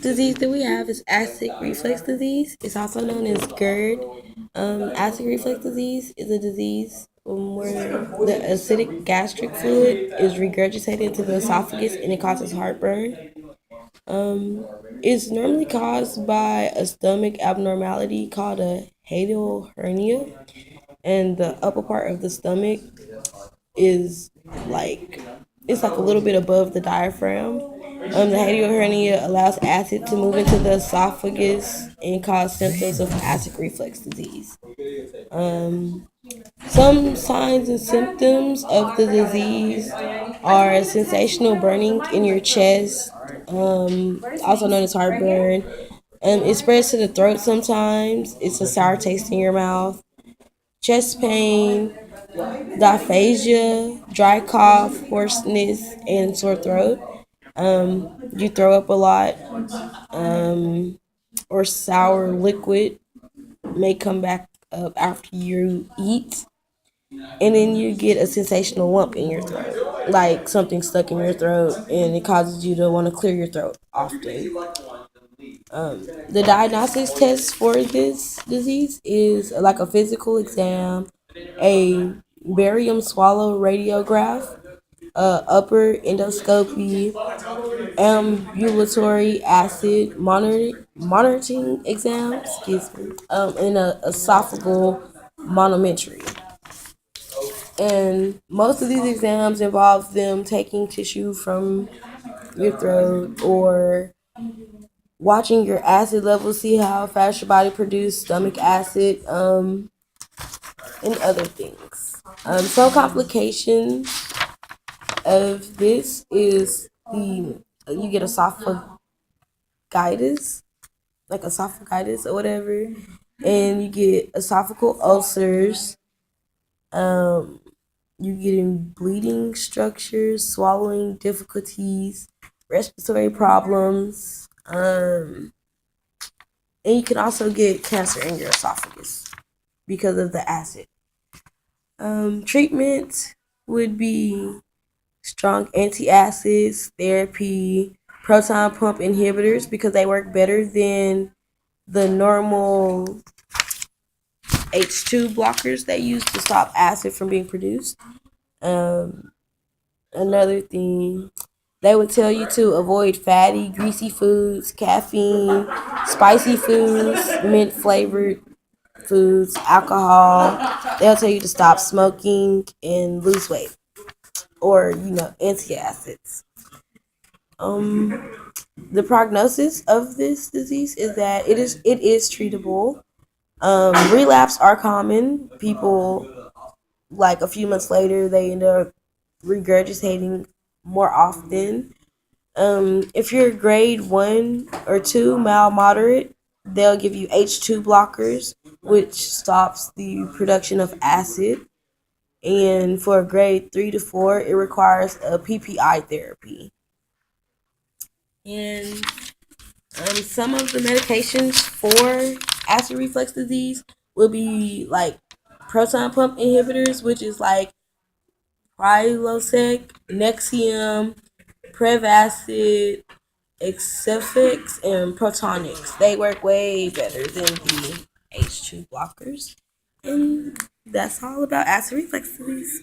Disease that we have is acid reflux disease. It's also known as GERD. Acid reflux disease is a disease where the acidic gastric fluid is regurgitated into the esophagus and it causes heartburn. Um, it's normally caused by a stomach abnormality called a hiatal hernia, and the upper part of the stomach is like it's like a little bit above the diaphragm. The hiatal hernia allows acid to move into the esophagus and cause symptoms of acid reflux disease. Um, some signs and symptoms of the disease are sensational burning in your chest, also known as heartburn. It spreads to the throat sometimes. It's a sour taste in your mouth, chest pain, dysphagia, dry cough, hoarseness, and sore throat. You throw up a lot, um, or sour liquid may come back up after you eat. And then you get a sensational lump in your throat, like something stuck in your throat, and it causes you to want to clear your throat often. The diagnostics test for this disease is like a physical exam, a barium swallow radiograph, upper endoscopy, ambulatory acid monitoring exam, excuse me, and a esophageal manometry. And most of these exams involve them taking tissue from your throat or watching your acid levels, see how fast your body produces stomach acid, and other things. Some complications of this is the you get esophagitis, like esophagitis or whatever, and you get esophageal ulcers. Um, you getting bleeding structures, swallowing difficulties, respiratory problems, and you can also get cancer in your esophagus because of the acid. Treatment would be strong antacids, therapy, proton pump inhibitors because they work better than the normal H2 blockers they use to stop acid from being produced. Um, Another thing, they would tell you to avoid fatty, greasy foods, caffeine, spicy foods, mint flavored foods, alcohol. They'll tell you to stop smoking and lose weight, or antacids. Um, the prognosis of this disease is that it is treatable. Relapse are common. People, like a few months later, they end up regurgitating more often. If you're grade 1 or 2, mild moderate, they'll give you H2 blockers, which stops the production of acid. And for grade 3 to 4, it requires a PPI therapy. And some of the medications for acid reflux disease will be like proton pump inhibitors, which is like Prilosec, Nexium, Prevacid, Excefix, and Protonics. They work way better than the H2 blockers. And that's all about acid reflux disease.